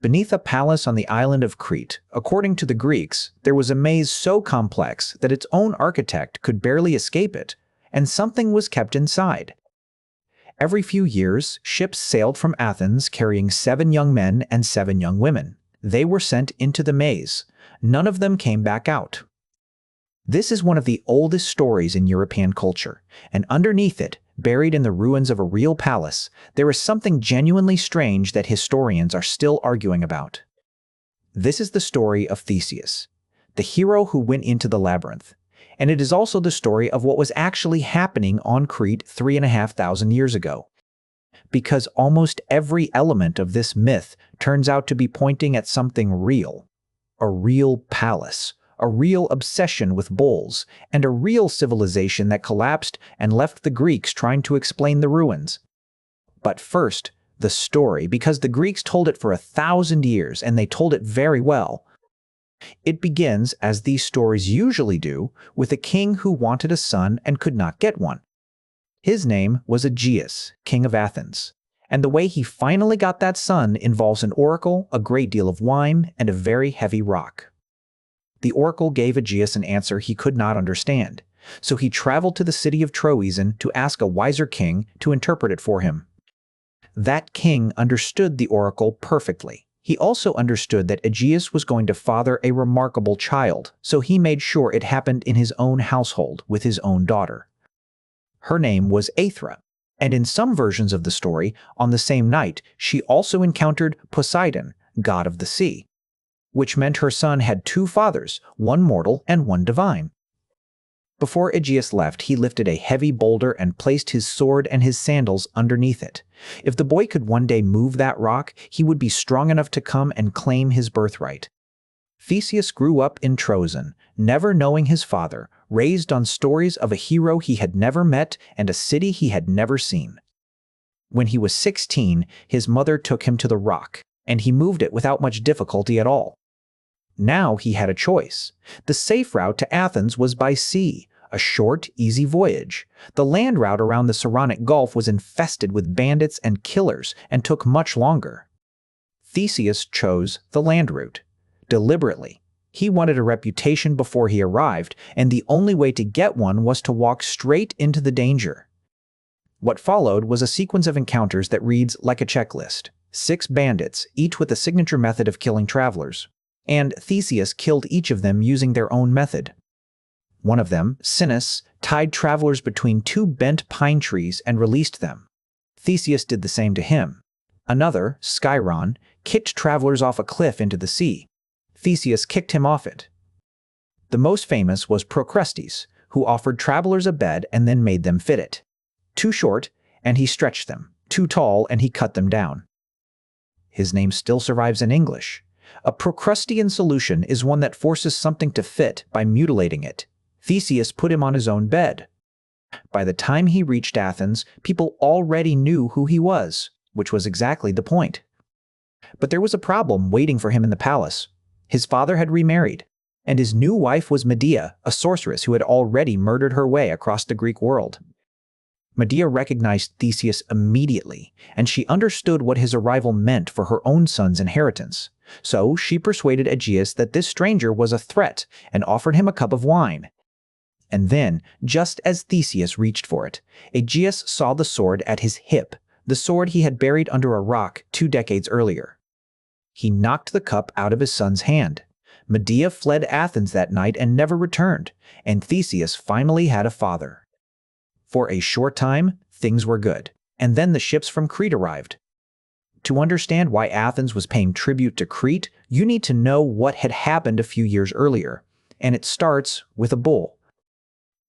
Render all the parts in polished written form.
Beneath a palace on the island of Crete, according to the Greeks, there was a maze so complex that its own architect could barely escape it, and something was kept inside. Every few years, ships sailed from Athens carrying 7 young men and 7 young women. They were sent into the maze. None of them came back out. This is one of the oldest stories in European culture, and underneath it, buried in the ruins of a real palace, there is something genuinely strange that historians are still arguing about. This is the story of Theseus, the hero who went into the labyrinth, and it is also the story of what was actually happening on Crete 3,500 years ago. Because almost every element of this myth turns out to be pointing at something real. A real palace, a real obsession with bulls, and a real civilization that collapsed and left the Greeks trying to explain the ruins. But first, the story, because the Greeks told it for 1,000 years, and they told it very well. It begins, as these stories usually do, with a king who wanted a son and could not get one. His name was Aegeus, king of Athens, and the way he finally got that son involves an oracle, a great deal of wine, and a very heavy rock. The oracle gave Aegeus an answer he could not understand, so he traveled to the city of Troezen to ask a wiser king to interpret it for him. That king understood the oracle perfectly. He also understood that Aegeus was going to father a remarkable child, so he made sure it happened in his own household with his own daughter. Her name was Aethra, and in some versions of the story, on the same night, she also encountered Poseidon, god of the sea, which meant her son had 2 fathers, one mortal and one divine. Before Aegeus left, he lifted a heavy boulder and placed his sword and his sandals underneath it. If the boy could one day move that rock, he would be strong enough to come and claim his birthright. Theseus grew up in Troezen, never knowing his father, raised on stories of a hero he had never met and a city he had never seen. When he was 16, his mother took him to the rock, and he moved it without much difficulty at all. Now he had a choice. The safe route to Athens was by sea, a short, easy voyage. The land route around the Saronic Gulf was infested with bandits and killers and took much longer. Theseus chose the land route. Deliberately. He wanted a reputation before he arrived, and the only way to get one was to walk straight into the danger. What followed was a sequence of encounters that reads like a checklist. 6 bandits, each with a signature method of killing travelers. And Theseus killed each of them using their own method. One of them, Sinis, tied travelers between 2 bent pine trees and released them. Theseus did the same to him. Another, Skyron, kicked travelers off a cliff into the sea. Theseus kicked him off it. The most famous was Procrustes, who offered travelers a bed and then made them fit it. Too short, and he stretched them. Too tall, and he cut them down. His name still survives in English. A Procrustean solution is one that forces something to fit by mutilating it. Theseus put him on his own bed. By the time he reached Athens, people already knew who he was, which was exactly the point. But there was a problem waiting for him in the palace. His father had remarried, and his new wife was Medea, a sorceress who had already murdered her way across the Greek world. Medea recognized Theseus immediately, and she understood what his arrival meant for her own son's inheritance. So she persuaded Aegeus that this stranger was a threat and offered him a cup of wine. And then, just as Theseus reached for it, Aegeus saw the sword at his hip, the sword he had buried under a rock 2 decades earlier. He knocked the cup out of his son's hand. Medea fled Athens that night and never returned, and Theseus finally had a father. For a short time, things were good, and then the ships from Crete arrived. To understand why Athens was paying tribute to Crete, you need to know what had happened a few years earlier, and it starts with a bull.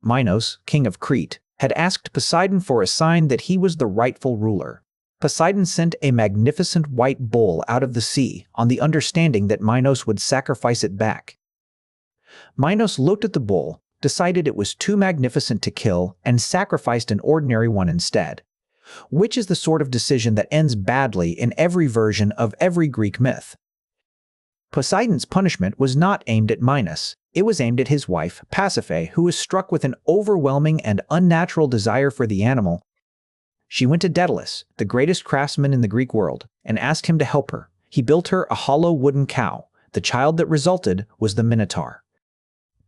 Minos, king of Crete, had asked Poseidon for a sign that he was the rightful ruler. Poseidon sent a magnificent white bull out of the sea on the understanding that Minos would sacrifice it back. Minos looked at the bull, decided it was too magnificent to kill, and sacrificed an ordinary one instead, which is the sort of decision that ends badly in every version of every Greek myth. Poseidon's punishment was not aimed at Minos. It was aimed at his wife, Pasiphae, who was struck with an overwhelming and unnatural desire for the animal. She went to Daedalus, the greatest craftsman in the Greek world, and asked him to help her, He built her a hollow wooden cow. The child that resulted was the Minotaur,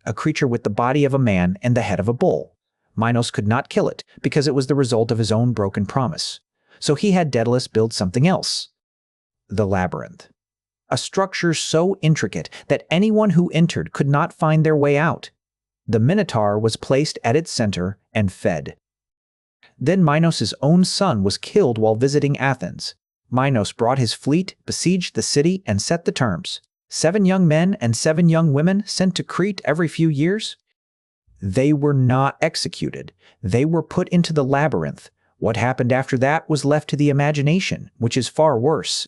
a creature with the body of a man and the head of a bull. Minos could not kill it because it was the result of his own broken promise. So he had Daedalus build something else. The Labyrinth. A structure so intricate that anyone who entered could not find their way out. The Minotaur was placed at its center and fed. Then Minos' own son was killed while visiting Athens. Minos brought his fleet, besieged the city, and set the terms. 7 young men and 7 young women sent to Crete every few years. They were not executed. They were put into the labyrinth. What happened after that was left to the imagination, which is far worse.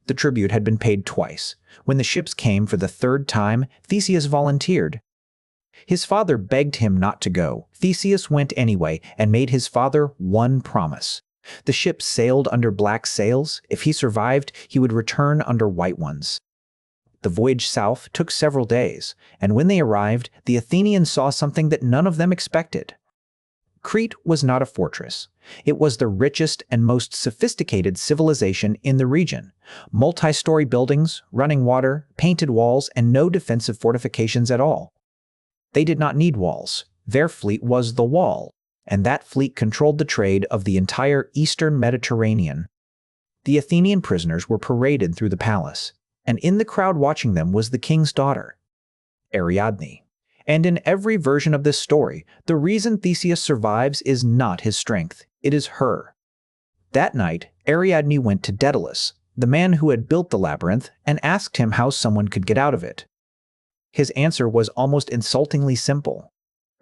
The tribute had been paid twice. When the ships came for the 3rd time, Theseus volunteered. His father begged him not to go. Theseus went anyway and made his father one promise. The ship sailed under black sails. If he survived, he would return under white ones. The voyage south took several days, and when they arrived, the Athenians saw something that none of them expected. Crete was not a fortress. It was the richest and most sophisticated civilization in the region. Multi-story buildings, running water, painted walls, and no defensive fortifications at all. They did not need walls. Their fleet was the wall, and that fleet controlled the trade of the entire eastern Mediterranean. The Athenian prisoners were paraded through the palace, and in the crowd watching them was the king's daughter, Ariadne. And in every version of this story, the reason Theseus survives is not his strength, it is her. That night, Ariadne went to Daedalus, the man who had built the labyrinth, and asked him how someone could get out of it. His answer was almost insultingly simple.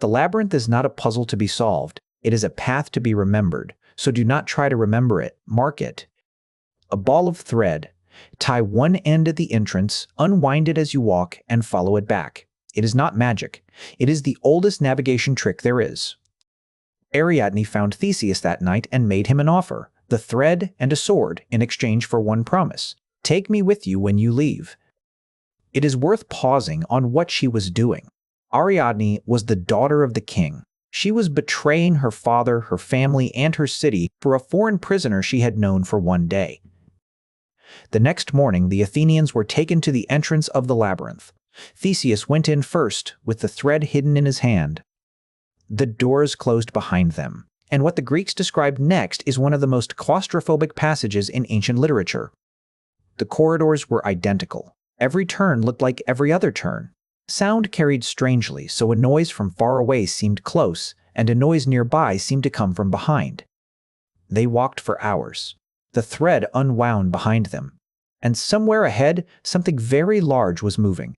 The labyrinth is not a puzzle to be solved, it is a path to be remembered, so do not try to remember it, mark it. A ball of thread. Tie one end at the entrance, unwind it as you walk, and follow it back. It is not magic. It is the oldest navigation trick there is. Ariadne found Theseus that night and made him an offer, the thread and a sword, in exchange for one promise. Take me with you when you leave. It is worth pausing on what she was doing. Ariadne was the daughter of the king. She was betraying her father, her family, and her city for a foreign prisoner she had known for one day. The next morning, the Athenians were taken to the entrance of the labyrinth. Theseus went in first, with the thread hidden in his hand. The doors closed behind them, and what the Greeks described next is one of the most claustrophobic passages in ancient literature. The corridors were identical. Every turn looked like every other turn. Sound carried strangely, so a noise from far away seemed close, and a noise nearby seemed to come from behind. They walked for hours. The thread unwound behind them, and somewhere ahead, something very large was moving.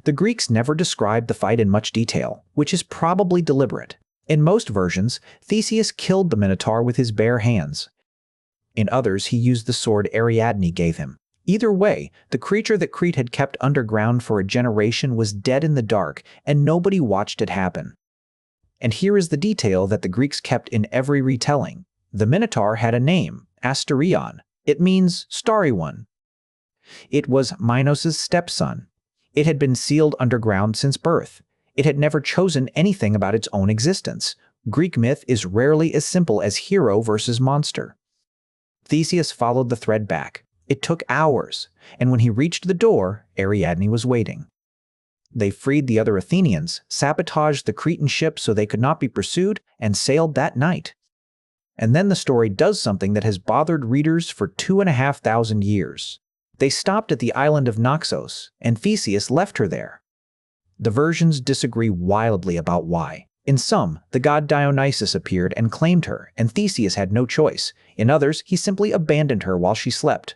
The Greeks never described the fight in much detail, which is probably deliberate. In most versions, Theseus killed the Minotaur with his bare hands. In others, he used the sword Ariadne gave him. Either way, the creature that Crete had kept underground for a generation was dead in the dark, and nobody watched it happen. And here is the detail that the Greeks kept in every retelling. The Minotaur had a name, Asterion. It means starry one. It was Minos' stepson. It had been sealed underground since birth. It had never chosen anything about its own existence. Greek myth is rarely as simple as hero versus monster. Theseus followed the thread back. It took hours, and when he reached the door, Ariadne was waiting. They freed the other Athenians, sabotaged the Cretan ship so they could not be pursued, and sailed that night. And then the story does something that has bothered readers for 2,500 years. They stopped at the island of Naxos, and Theseus left her there. The versions disagree wildly about why. In some, the god Dionysus appeared and claimed her, and Theseus had no choice. In others, he simply abandoned her while she slept.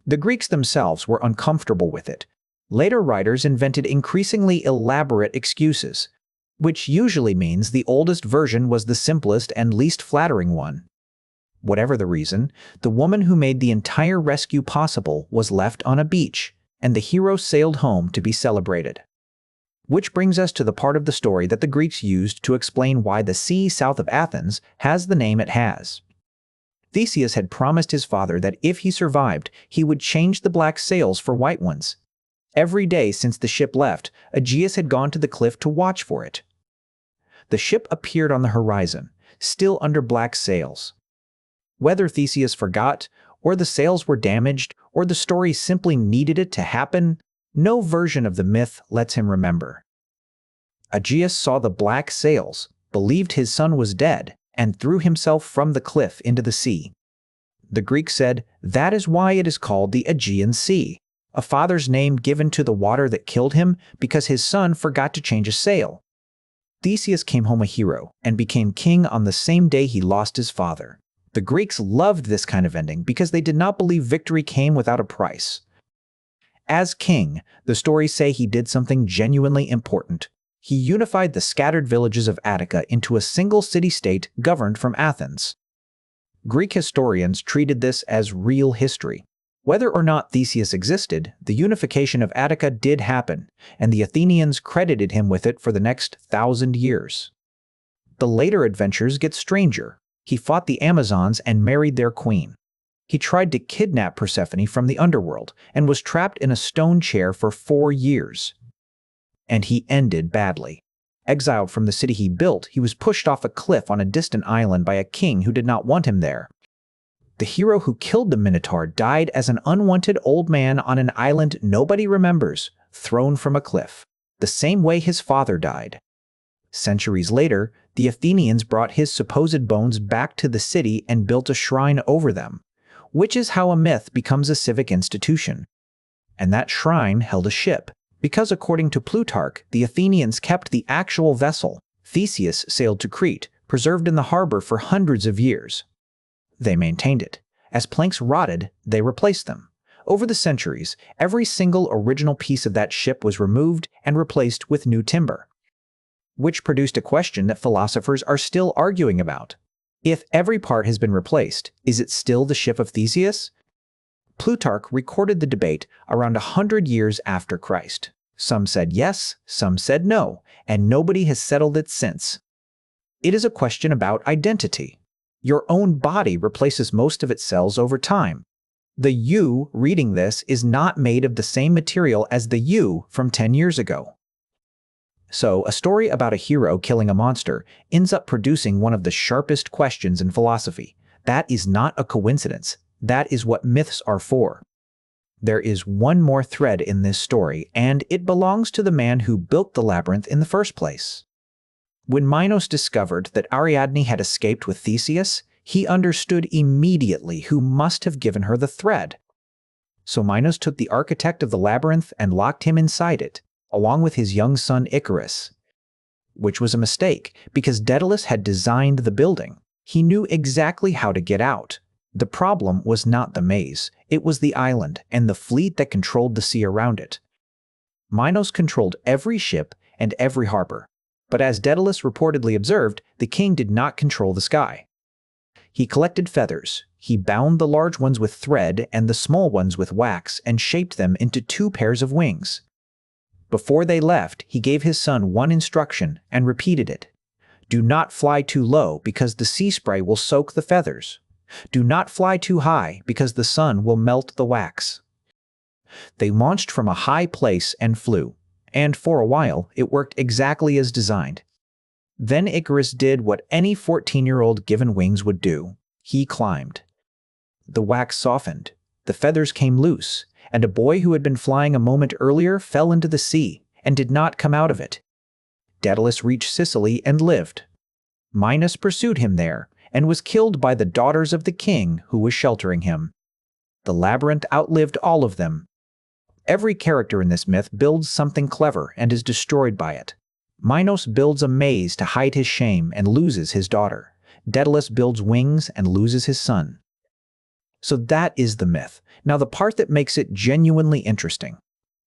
The Greeks themselves were uncomfortable with it. Later writers invented increasingly elaborate excuses, which usually means the oldest version was the simplest and least flattering one. Whatever the reason, the woman who made the entire rescue possible was left on a beach, and the hero sailed home to be celebrated. Which brings us to the part of the story that the Greeks used to explain why the sea south of Athens has the name it has. Theseus had promised his father that if he survived, he would change the black sails for white ones. Every day since the ship left, Aegeus had gone to the cliff to watch for it. The ship appeared on the horizon, still under black sails. Whether Theseus forgot or the sails were damaged, or the story simply needed it to happen, no version of the myth lets him remember. Aegeus saw the black sails, believed his son was dead, and threw himself from the cliff into the sea. The Greeks said, that is why it is called the Aegean Sea, a father's name given to the water that killed him because his son forgot to change a sail. Theseus came home a hero and became king on the same day he lost his father. The Greeks loved this kind of ending because they did not believe victory came without a price. As king, the stories say he did something genuinely important. He unified the scattered villages of Attica into a single city-state governed from Athens. Greek historians treated this as real history. Whether or not Theseus existed, the unification of Attica did happen, and the Athenians credited him with it for the next 1,000 years. The later adventures get stranger. He fought the Amazons and married their queen. He tried to kidnap Persephone from the underworld and was trapped in a stone chair for 4 years. And he ended badly. Exiled from the city he built, he was pushed off a cliff on a distant island by a king who did not want him there. The hero who killed the Minotaur died as an unwanted old man on an island nobody remembers, thrown from a cliff, the same way his father died. Centuries later, the Athenians brought his supposed bones back to the city and built a shrine over them, which is how a myth becomes a civic institution. And that shrine held a ship, because according to Plutarch, the Athenians kept the actual vessel. Theseus sailed to Crete, preserved in the harbor for hundreds of years. They maintained it. As planks rotted, they replaced them. Over the centuries, every single original piece of that ship was removed and replaced with new timber, which produced a question that philosophers are still arguing about. If every part has been replaced, is it still the ship of Theseus? Plutarch recorded the debate around 100 years after Christ. Some said yes, some said no, and nobody has settled it since. It is a question about identity. Your own body replaces most of its cells over time. The you reading this is not made of the same material as the you from 10 years ago. So, a story about a hero killing a monster ends up producing one of the sharpest questions in philosophy. That is not a coincidence. That is what myths are for. There is one more thread in this story, and it belongs to the man who built the labyrinth in the first place. When Minos discovered that Ariadne had escaped with Theseus, he understood immediately who must have given her the thread. So Minos took the architect of the labyrinth and locked him inside it, along with his young son Icarus, which was a mistake because Daedalus had designed the building. He knew exactly how to get out. The problem was not the maze, it was the island and the fleet that controlled the sea around it. Minos controlled every ship and every harbor, but as Daedalus reportedly observed, the king did not control the sky. He collected feathers, he bound the large ones with thread and the small ones with wax and shaped them into 2 pairs of wings. Before they left, he gave his son one instruction and repeated it. Do not fly too low because the sea spray will soak the feathers. Do not fly too high because the sun will melt the wax. They launched from a high place and flew, and for a while it worked exactly as designed. Then Icarus did what any 14-year-old given wings would do. He climbed. The wax softened, the feathers came loose, and a boy who had been flying a moment earlier fell into the sea and did not come out of it. Daedalus reached Sicily and lived. Minos pursued him there and was killed by the daughters of the king who was sheltering him. The labyrinth outlived all of them. Every character in this myth builds something clever and is destroyed by it. Minos builds a maze to hide his shame and loses his daughter. Daedalus builds wings and loses his son. So that is the myth. Now the part that makes it genuinely interesting.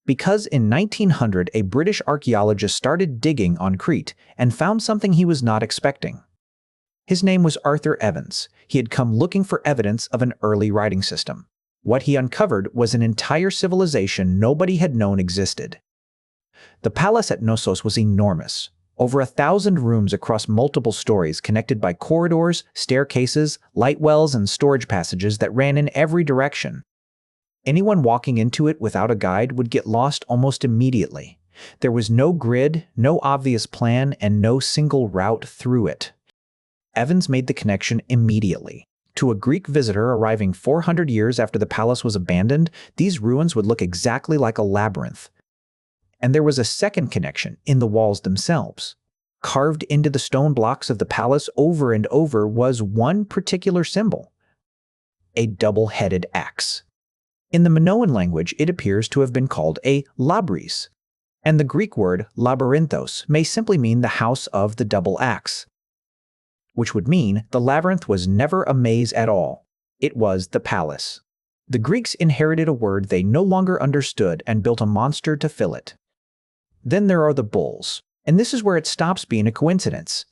Because in 1900 a British archaeologist started digging on Crete and found something he was not expecting. His name was Arthur Evans. He had come looking for evidence of an early writing system. What he uncovered was an entire civilization nobody had known existed. The palace at Knossos was enormous. Over 1,000 rooms across multiple stories connected by corridors, staircases, light wells, and storage passages that ran in every direction. Anyone walking into it without a guide would get lost almost immediately. There was no grid, no obvious plan, and no single route through it. Evans made the connection immediately. To a Greek visitor arriving 400 years after the palace was abandoned, these ruins would look exactly like a labyrinth. And there was a second connection in the walls themselves. Carved into the stone blocks of the palace over and over was one particular symbol: a double-headed axe. In the Minoan language, it appears to have been called a labris, and the Greek word labyrinthos may simply mean the house of the double axe, which would mean the labyrinth was never a maze at all. It was the palace. The Greeks inherited a word they no longer understood and built a monster to fill it. Then there are the bulls, and this is where it stops being a coincidence.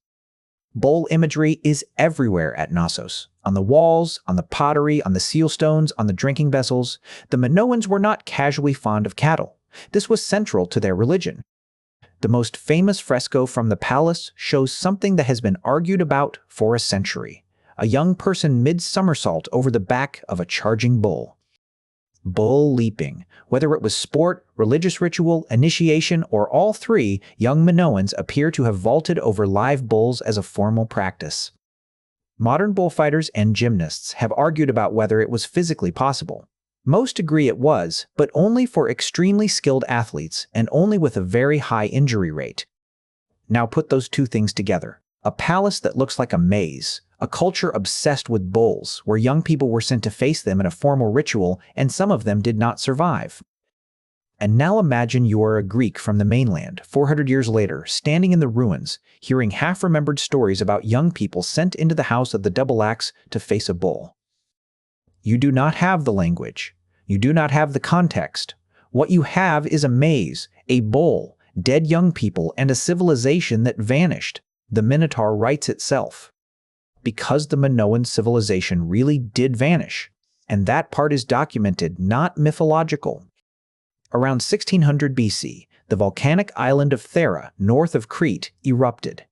Bull imagery is everywhere at Knossos. On the walls, on the pottery, on the seal stones, on the drinking vessels. The Minoans were not casually fond of cattle. This was central to their religion. The most famous fresco from the palace shows something that has been argued about for a century: a young person mid-somersault over the back of a charging bull. Bull leaping. Whether it was sport, religious ritual, initiation, or all three, young Minoans appear to have vaulted over live bulls as a formal practice. Modern bullfighters and gymnasts have argued about whether it was physically possible. Most agree it was, but only for extremely skilled athletes and only with a very high injury rate. Now put those two things together. A palace that looks like a maze, a culture obsessed with bulls, where young people were sent to face them in a formal ritual, and some of them did not survive. And now imagine you are a Greek from the mainland, 400 years later, standing in the ruins, hearing half-remembered stories about young people sent into the house of the double axe to face a bull. You do not have the language. You do not have the context. What you have is a maze, a bull, dead young people, and a civilization that vanished. The Minotaur writes itself. Because the Minoan civilization really did vanish, and that part is documented, not mythological. Around 1600 BC, the volcanic island of Thera, north of Crete, erupted.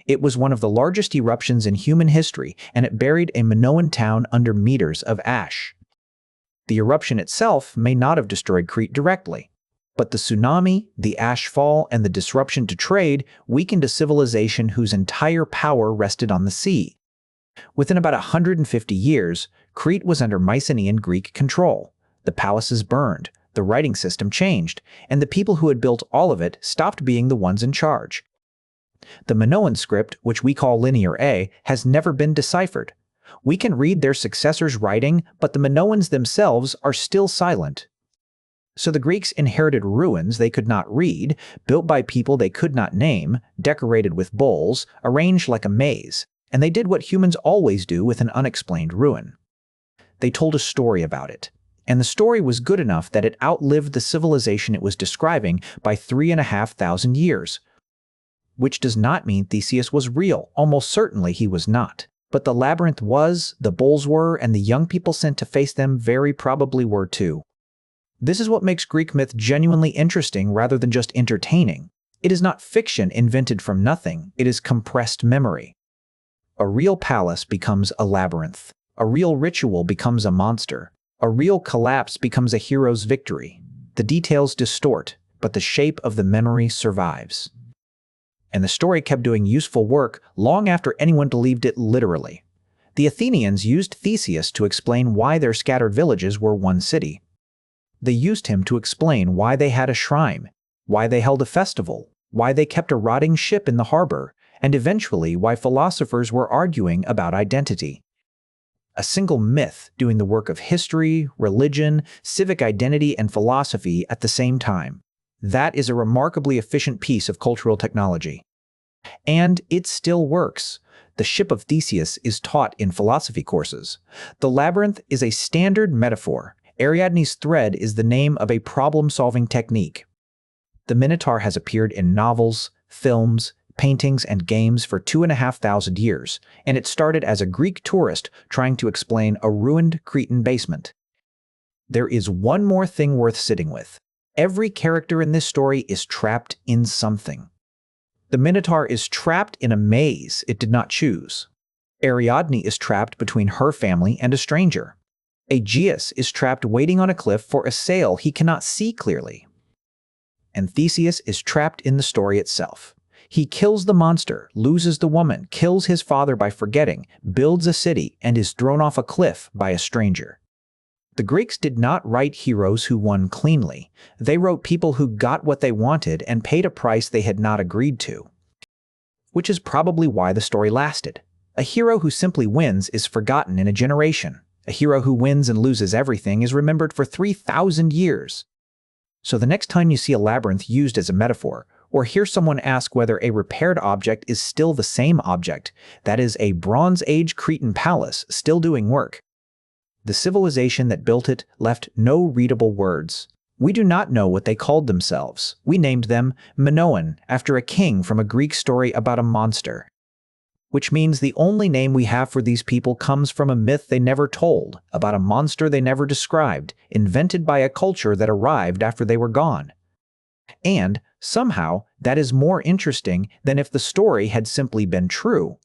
It was one of the largest eruptions in human history, and it buried a Minoan town under meters of ash. The eruption itself may not have destroyed Crete directly, but the tsunami, the ash fall, and the disruption to trade weakened a civilization whose entire power rested on the sea. Within about 150 years, Crete was under Mycenaean Greek control. The palaces burned, the writing system changed, and the people who had built all of it stopped being the ones in charge. The Minoan script, which we call Linear A, has never been deciphered. We can read their successors' writing, but the Minoans themselves are still silent. So the Greeks inherited ruins they could not read, built by people they could not name, decorated with bulls, arranged like a maze, and they did what humans always do with an unexplained ruin. They told a story about it, and the story was good enough that it outlived the civilization it was describing by 3,500 years. Which does not mean Theseus was real. Almost certainly he was not. But the labyrinth was, the bulls were, and the young people sent to face them very probably were too. This is what makes Greek myth genuinely interesting rather than just entertaining. It is not fiction invented from nothing, it is compressed memory. A real palace becomes a labyrinth. A real ritual becomes a monster. A real collapse becomes a hero's victory. The details distort, but the shape of the memory survives. And the story kept doing useful work long after anyone believed it literally. The Athenians used Theseus to explain why their scattered villages were one city. They used him to explain why they had a shrine, why they held a festival, why they kept a rotting ship in the harbor, and eventually why philosophers were arguing about identity. A single myth doing the work of history, religion, civic identity, and philosophy at the same time. That is a remarkably efficient piece of cultural technology. And it still works. The ship of Theseus is taught in philosophy courses. The labyrinth is a standard metaphor. Ariadne's thread is the name of a problem-solving technique. The Minotaur has appeared in novels, films, paintings, and games for 2,500 years, and it started as a Greek tourist trying to explain a ruined Cretan basement. There is one more thing worth sitting with. Every character in this story is trapped in something. The Minotaur is trapped in a maze it did not choose. Ariadne is trapped between her family and a stranger. Aegeus is trapped waiting on a cliff for a sail he cannot see clearly. And Theseus is trapped in the story itself. He kills the monster, loses the woman, kills his father by forgetting, builds a city, and is thrown off a cliff by a stranger. The Greeks did not write heroes who won cleanly. They wrote people who got what they wanted and paid a price they had not agreed to. Which is probably why the story lasted. A hero who simply wins is forgotten in a generation. A hero who wins and loses everything is remembered for 3,000 years. So the next time you see a labyrinth used as a metaphor, or hear someone ask whether a repaired object is still the same object, that is, a Bronze Age Cretan palace still doing work, the civilization that built it left no readable words. We do not know what they called themselves. We named them Minoan, after a king from a Greek story about a monster. Which means the only name we have for these people comes from a myth they never told, about a monster they never described, invented by a culture that arrived after they were gone. And, somehow, that is more interesting than if the story had simply been true.